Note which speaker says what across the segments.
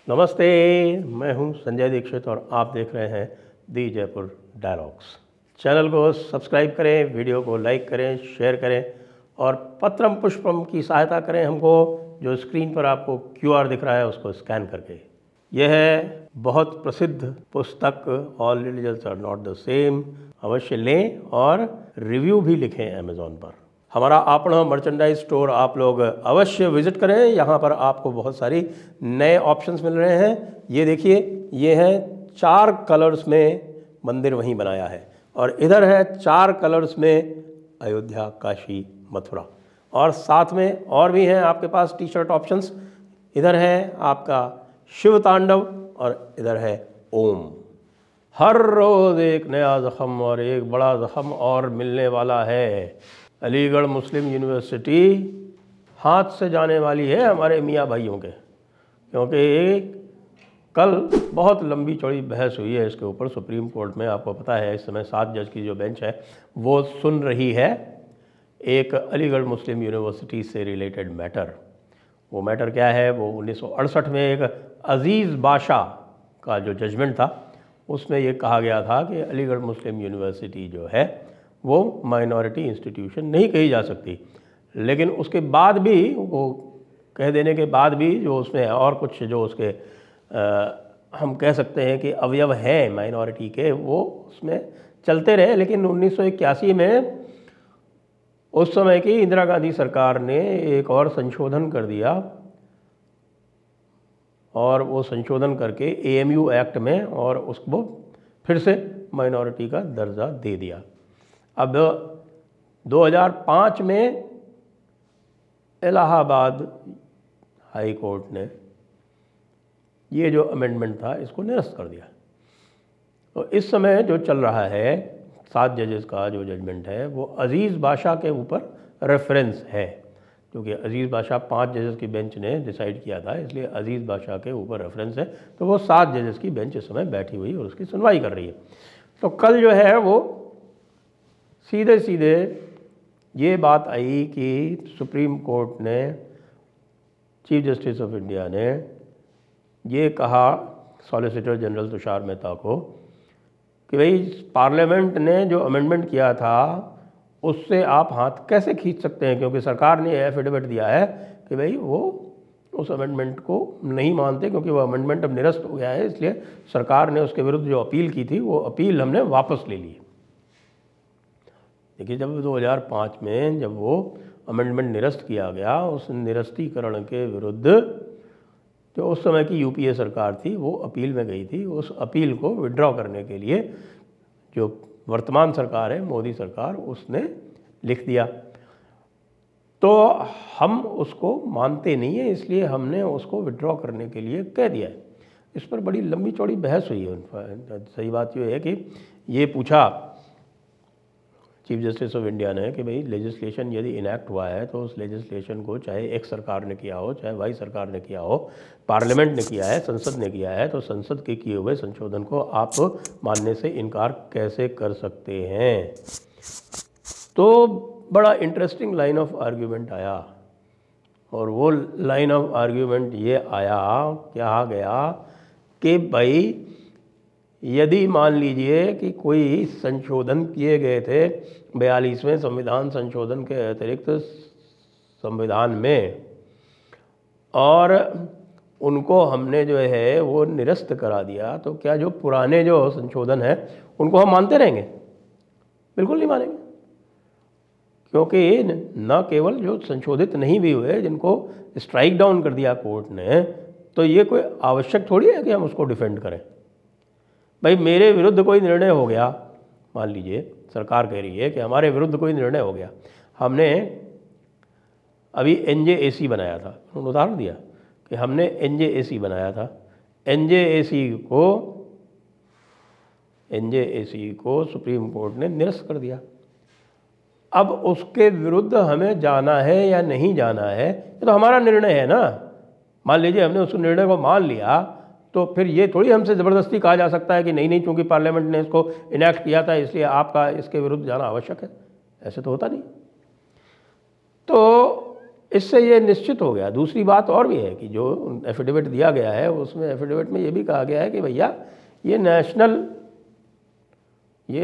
Speaker 1: नमस्ते, मैं हूं संजय दीक्षित और आप देख रहे हैं दी जयपुर डायलॉग्स। चैनल को सब्सक्राइब करें, वीडियो को लाइक करें, शेयर करें और पत्रम पुष्पम की सहायता करें हमको। जो स्क्रीन पर आपको क्यूआर दिख रहा है उसको स्कैन करके। यह है बहुत प्रसिद्ध पुस्तक all religions are not the same. अवश्य लें और रिव्यू भी लिखें अमेज़ॉन पर। हमारा अपना मर्चेंडाइज स्टोर आप लोग अवश्य विजिट करें। यहाँ पर आपको बहुत सारी नए ऑप्शंस मिल रहे हैं। ये देखिए, ये है 4 कलर्स में मंदिर वहीं बनाया है और इधर है 4 कलर्स में अयोध्या, काशी, मथुरा और साथ में और भी हैं आपके पास टी शर्ट ऑप्शंस। इधर है आपका शिव तांडव और इधर है ओम। हर रोज़ एक नया ज़ख़म और एक बड़ा ज़ख़म और मिलने वाला है। अलीगढ़ मुस्लिम यूनिवर्सिटी हाथ से जाने वाली है हमारे मियाँ भाइयों के, क्योंकि कल बहुत लंबी चौड़ी बहस हुई है इसके ऊपर सुप्रीम कोर्ट में। आपको पता है इस समय 7 जज की जो बेंच है वो सुन रही है एक अलीगढ़ मुस्लिम यूनिवर्सिटी से रिलेटेड मैटर। वो मैटर क्या है? वो 1968 में एक अजीज़ बाशा का जो जजमेंट था उसमें ये कहा गया था कि अलीगढ़ मुस्लिम यूनिवर्सिटी जो है वो माइनॉरिटी इंस्टीट्यूशन नहीं कही जा सकती। लेकिन उसके बाद भी, वो कह देने के बाद भी जो उसमें और कुछ जो उसके हम कह सकते हैं कि अवयव हैं माइनॉरिटी के, वो उसमें चलते रहे। लेकिन 1981 में उस समय की इंदिरा गांधी सरकार ने एक और संशोधन कर दिया और वो संशोधन करके एएमयू एक्ट में और उसको फिर से माइनॉरिटी का दर्जा दे दिया। अब 2005 में इलाहाबाद हाई कोर्ट ने ये जो अमेंडमेंट था इसको निरस्त कर दिया। तो इस समय जो चल रहा है 7 जजेस का जो जजमेंट है वो अजीज़ बाशा के ऊपर रेफरेंस है, क्योंकि अजीज़ बाशा 5 जजेस की बेंच ने डिसाइड किया था, इसलिए अजीज़ बाशा के ऊपर रेफरेंस है। तो वो 7 जजेस की बेंच इस समय बैठी हुई और उसकी सुनवाई कर रही है। तो कल जो है वो सीधे सीधे ये बात आई कि सुप्रीम कोर्ट ने, चीफ जस्टिस ऑफ इंडिया ने ये कहा सॉलिसिटर जनरल तुषार मेहता को कि भाई पार्लियामेंट ने जो अमेंडमेंट किया था उससे आप हाथ कैसे खींच सकते हैं, क्योंकि सरकार ने एफिडेविट दिया है कि भाई वो उस अमेंडमेंट को नहीं मानते, क्योंकि वो अमेंडमेंट अब निरस्त हो गया है। इसलिए सरकार ने उसके विरुद्ध जो अपील की थी वो अपील हमने वापस ले ली। देखिए, जब 2005 में जब वो अमेंडमेंट निरस्त किया गया, उस निरस्तीकरण के विरुद्ध जो उस समय की यूपीए सरकार थी वो अपील में गई थी। उस अपील को विड्रॉ करने के लिए जो वर्तमान सरकार है, मोदी सरकार, उसने लिख दिया। तो हम उसको मानते नहीं है, इसलिए हमने उसको विड्रॉ करने के लिए कह दिया है। इस पर बड़ी लंबी चौड़ी बहस हुई है। सही बात ये है कि ये पूछा चीफ जस्टिस ऑफ इंडिया ने कि भाई लेजिस्लेशन यदि इनैक्ट हुआ है तो उस लेजिस्लेशन को चाहे एक सरकार ने किया हो, चाहे वाई सरकार ने किया हो, पार्लियामेंट ने किया है, संसद ने किया है, तो संसद के किए हुए संशोधन को आप मानने से इनकार कैसे कर सकते हैं? तो बड़ा इंटरेस्टिंग लाइन ऑफ आर्ग्यूमेंट आया और वो लाइन ऑफ आर्ग्यूमेंट ये आया, क्या गया कि भाई यदि मान लीजिए कि कोई संशोधन किए गए थे 42वें संविधान संशोधन के अतिरिक्त संविधान में और उनको हमने जो है वो निरस्त करा दिया, तो क्या जो पुराने जो संशोधन हैं उनको हम मानते रहेंगे? बिल्कुल नहीं मानेंगे, क्योंकि न केवल जो संशोधित नहीं भी हुए, जिनको स्ट्राइक डाउन कर दिया कोर्ट ने, तो ये कोई आवश्यक थोड़ी है कि हम उसको डिफेंड करें। भाई मेरे विरुद्ध कोई निर्णय हो गया, मान लीजिए सरकार कह रही है कि हमारे विरुद्ध कोई निर्णय हो गया, हमने अभी एनजेएसी बनाया था, उन्होंने उदाहरण दिया कि हमने एनजेएसी बनाया था, एनजेएसी को सुप्रीम कोर्ट ने निरस्त कर दिया। अब उसके विरुद्ध हमें जाना है या नहीं जाना है, ये तो हमारा निर्णय है ना। मान लीजिए हमने उस निर्णय को मान लिया, तो फिर ये थोड़ी हमसे ज़बरदस्ती कहा जा सकता है कि नहीं क्योंकि पार्लियामेंट ने इसको इनैक्ट किया था इसलिए आपका इसके विरुद्ध जाना आवश्यक है। ऐसे तो होता नहीं। तो इससे ये निश्चित हो गया। दूसरी बात और भी है कि जो एफिडेविट दिया गया है उसमें एफिडेविट में ये भी कहा गया है कि भैया ये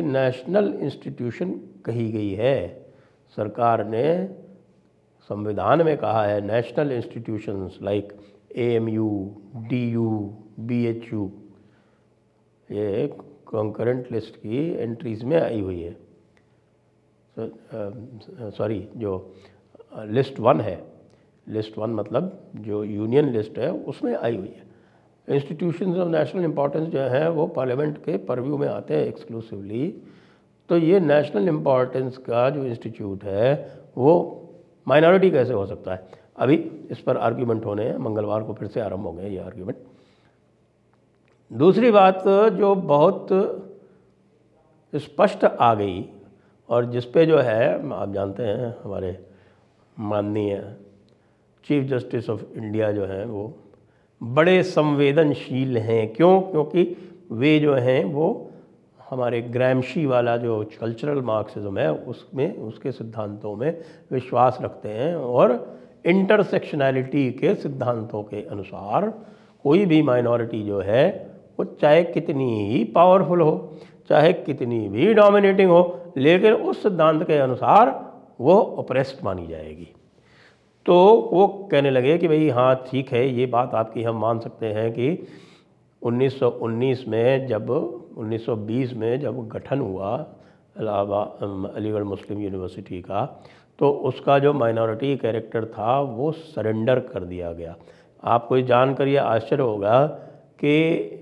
Speaker 1: नेशनल इंस्टीट्यूशन कही गई है। सरकार ने संविधान में कहा है national institutions like AMU, DU, BHU, ये कॉन्करेंट लिस्ट की एंट्रीज में आई हुई है। सॉरी, जो लिस्ट 1 है, लिस्ट 1 मतलब जो यूनियन लिस्ट है उसमें आई हुई है। इंस्टीट्यूशंस ऑफ नेशनल इम्पोर्टेंस जो है वो पार्लियामेंट के परव्यू में आते हैं एक्सक्लूसिवली। तो ये नेशनल इम्पोर्टेंस का जो इंस्टीट्यूट है वो माइनॉरिटी कैसे हो सकता है? अभी इस पर आर्ग्यूमेंट होने हैं, मंगलवार को फिर से आरंभ हो गए ये आर्ग्यूमेंट। दूसरी बात जो बहुत स्पष्ट आ गई और जिस पे जो है आप जानते हैं हमारे माननीय चीफ जस्टिस ऑफ इंडिया जो हैं वो बड़े संवेदनशील हैं। क्यों? क्योंकि वे जो हैं वो हमारे ग्रैमशी वाला जो कल्चरल मार्क्सिज्म है उसमें, उसके सिद्धांतों में विश्वास रखते हैं और इंटरसेक्शनैलिटी के सिद्धांतों के अनुसार कोई भी माइनॉरिटी जो है वो चाहे कितनी ही पावरफुल हो, चाहे कितनी भी डोमिनेटिंग हो, लेकिन उस सिद्धांत के अनुसार वो ऑप्रेस्ड मानी जाएगी। तो वो कहने लगे कि भाई हाँ ठीक है, ये बात आपकी हम मान सकते हैं कि 1919 में जब 1920 में जब गठन हुआ अलीगढ़ मुस्लिम यूनिवर्सिटी का, तो उसका जो माइनॉरिटी कैरेक्टर था वो सरेंडर कर दिया गया। आपको ये जानकर ये आश्चर्य होगा कि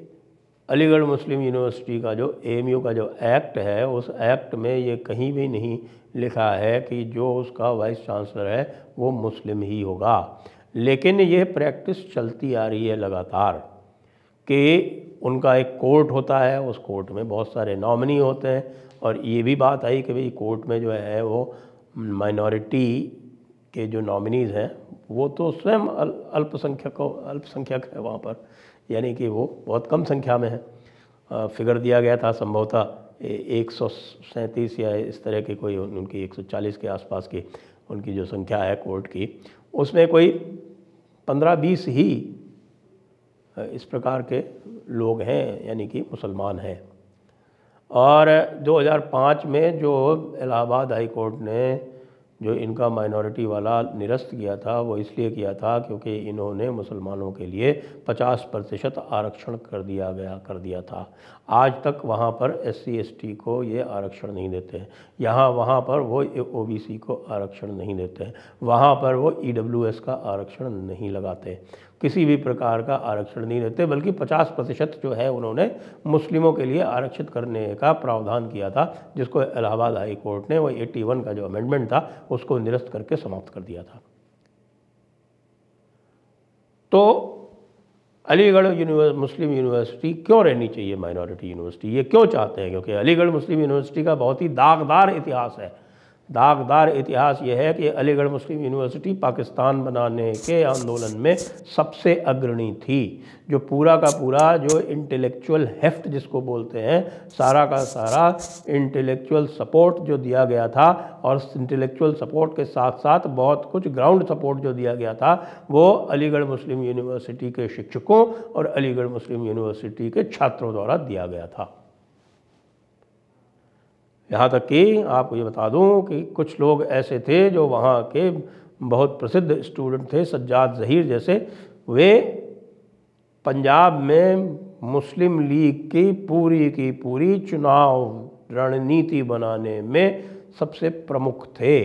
Speaker 1: अलीगढ़ मुस्लिम यूनिवर्सिटी का जो AMU का जो एक्ट है उस एक्ट में ये कहीं भी नहीं लिखा है कि जो उसका वाइस चांसलर है वो मुस्लिम ही होगा। लेकिन ये प्रैक्टिस चलती आ रही है लगातार कि उनका एक कोर्ट होता है, उस कोर्ट में बहुत सारे नॉमिनी होते हैं और ये भी बात आई कि भाई कोर्ट में जो है वो माइनॉरिटी के जो नॉमिनीज़ हैं वो तो स्वयं अल्पसंख्यक है वहाँ पर, यानी कि वो बहुत कम संख्या में है। फिगर दिया गया था संभवतः 137 या इस तरह के कोई उनकी 140 के आसपास की उनकी जो संख्या है कोर्ट की, उसमें कोई 15-20 ही इस प्रकार के लोग हैं, यानी कि मुसलमान हैं। और 2005 में जो इलाहाबाद हाई कोर्ट ने जो इनका माइनॉरिटी वाला निरस्त किया था वो इसलिए किया था क्योंकि इन्होंने मुसलमानों के लिए 50% आरक्षण कर दिया था। आज तक वहाँ पर SC/ST को ये आरक्षण नहीं देते हैं, वहाँ पर वो OBC को आरक्षण नहीं देते हैं, वहाँ पर वो EWS का आरक्षण नहीं लगाते, किसी भी प्रकार का आरक्षण नहीं देते, बल्कि 50% जो है उन्होंने मुस्लिमों के लिए आरक्षित करने का प्रावधान किया था, जिसको इलाहाबाद हाई कोर्ट ने वो 81 का जो अमेंडमेंट था उसको निरस्त करके समाप्त कर दिया था। तो अलीगढ़ मुस्लिम यूनिवर्सिटी क्यों रहनी चाहिए माइनॉरिटी यूनिवर्सिटी, ये क्यों चाहते हैं? क्योंकि अलीगढ़ मुस्लिम यूनिवर्सिटी का बहुत ही दागदार इतिहास है। दागदार इतिहास ये है कि अलीगढ़ मुस्लिम यूनिवर्सिटी पाकिस्तान बनाने के आंदोलन में सबसे अग्रणी थी। जो पूरा का पूरा जो इंटेलेक्चुअल हेफ्ट जिसको बोलते हैं, सारा का सारा इंटेलेक्चुअल सपोर्ट जो दिया गया था, और इंटेलेक्चुअल सपोर्ट के साथ साथ बहुत कुछ ग्राउंड सपोर्ट जो दिया गया था, वो अलीगढ़ मुस्लिम यूनिवर्सिटी के शिक्षकों और अलीगढ़ मुस्लिम यूनिवर्सिटी के छात्रों द्वारा दिया गया था। यहाँ तक कि आपको ये बता दूँ कि कुछ लोग ऐसे थे जो वहाँ के बहुत प्रसिद्ध स्टूडेंट थे, सज्जाद ज़हीर जैसे, वे पंजाब में मुस्लिम लीग की पूरी चुनाव रणनीति बनाने में सबसे प्रमुख थे।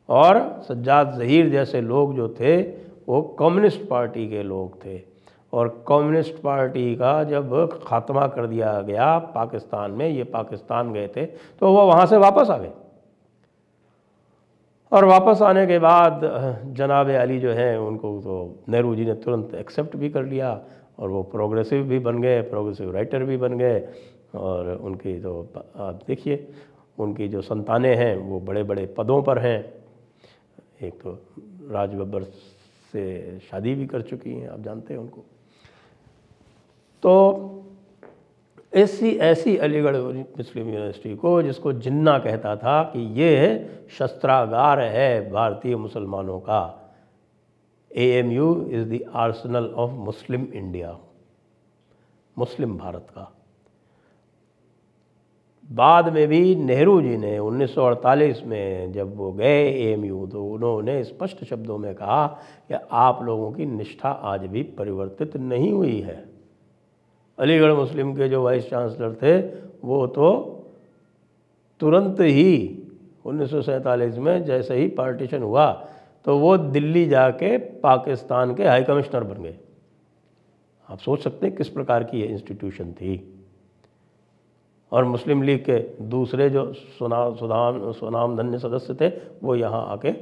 Speaker 1: और सज्जाद ज़हीर जैसे लोग जो थे वो कम्युनिस्ट पार्टी के लोग थे, और कम्युनिस्ट पार्टी का जब ख़ात्मा कर दिया गया पाकिस्तान में, ये पाकिस्तान गए थे, तो वो वहाँ से वापस आ गए। और वापस आने के बाद जनाब अली जो हैं उनको तो नेहरू जी ने तुरंत एक्सेप्ट भी कर लिया, और वो प्रोग्रेसिव भी बन गए, प्रोग्रेसिव राइटर भी बन गए। और उनकी तो आप देखिए, उनकी जो संतानें हैं वो बड़े बड़े पदों पर हैं। एक तो राज बब्बर से शादी भी कर चुकी हैं, आप जानते हैं उनको। तो ऐसी अलीगढ़ मुस्लिम यूनिवर्सिटी को, जिसको जिन्ना कहता था कि ये शस्त्रागार है भारतीय मुसलमानों का, AMU is the arsenal of Muslim India, Muslim Bharat का। बाद में भी नेहरू जी ने 1948 में जब वो गए AMU, तो उन्होंने स्पष्ट शब्दों में कहा कि आप लोगों की निष्ठा आज भी परिवर्तित नहीं हुई है। अलीगढ़ मुस्लिम के जो वाइस चांसलर थे वो तो तुरंत ही 1947 में जैसे ही पार्टीशन हुआ तो वो दिल्ली जाके पाकिस्तान के हाई कमिश्नर बन गए। आप सोच सकते हैं किस प्रकार की ये इंस्टीट्यूशन थी। और मुस्लिम लीग के दूसरे जो सुनामधन्य सदस्य थे वो यहाँ आके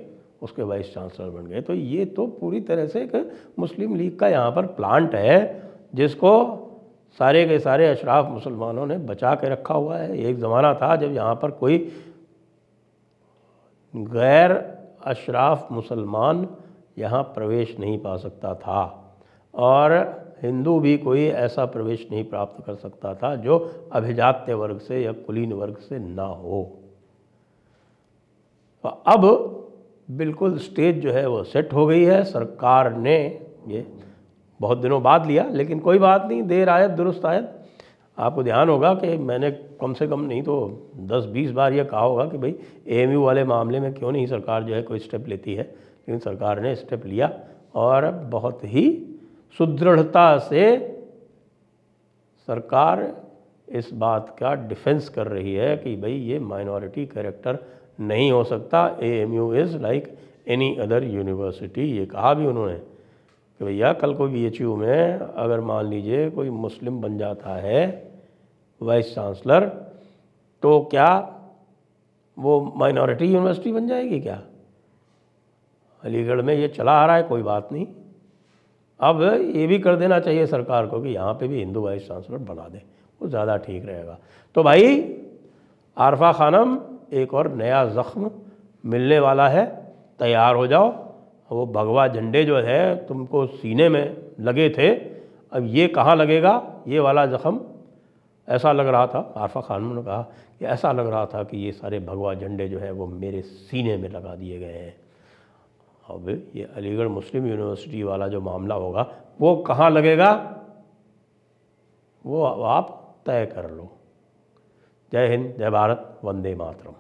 Speaker 1: उसके वाइस चांसलर बन गए। तो ये तो पूरी तरह से एक मुस्लिम लीग का यहाँ पर प्लांट है, जिसको सारे के सारे अशराफ मुसलमानों ने बचा के रखा हुआ है। एक ज़माना था जब यहाँ पर कोई गैर अशराफ मुसलमान यहाँ प्रवेश नहीं पा सकता था, और हिंदू भी कोई ऐसा प्रवेश नहीं प्राप्त कर सकता था जो अभिजात्य वर्ग से या कुलीन वर्ग से ना हो। तो अब बिल्कुल स्टेज जो है वो सेट हो गई है। सरकार ने ये बहुत दिनों बाद लिया, लेकिन कोई बात नहीं, देर आयत दुरुस्त आयत। आपको ध्यान होगा कि मैंने कम से कम नहीं तो 10-20 बार ये कहा होगा कि भाई AMU वाले मामले में क्यों नहीं सरकार जो है कोई स्टेप लेती है, लेकिन सरकार ने स्टेप लिया और बहुत ही सुदृढ़ता से सरकार इस बात का डिफेंस कर रही है कि भाई ये माइनॉरिटी कैरेक्टर नहीं हो सकता। AMU is like any other university. ये कहा भी उन्होंने कि भैया कल को BHU में अगर मान लीजिए कोई मुस्लिम बन जाता है वाइस चांसलर, तो क्या वो माइनॉरिटी यूनिवर्सिटी बन जाएगी क्या? अलीगढ़ में ये चला आ रहा है, कोई बात नहीं। अब ये भी कर देना चाहिए सरकार को कि यहाँ पे भी हिंदू वाइस चांसलर बना दे, वो ज़्यादा ठीक रहेगा। तो भाई आरफा खानम, एक और नया ज़ख्म मिलने वाला है, तैयार हो जाओ। वो भगवा झंडे जो है तुमको सीने में लगे थे, अब ये कहाँ लगेगा? ये वाला ज़ख्म ऐसा लग रहा था, आरफा खानम ने कहा कि ऐसा लग रहा था कि ये सारे भगवा झंडे जो है वो मेरे सीने में लगा दिए गए हैं। अब ये अलीगढ़ मुस्लिम यूनिवर्सिटी वाला जो मामला होगा वो कहाँ लगेगा, वो आप तय कर लो। जय हिंद, जय भारत, वंदे मातरम।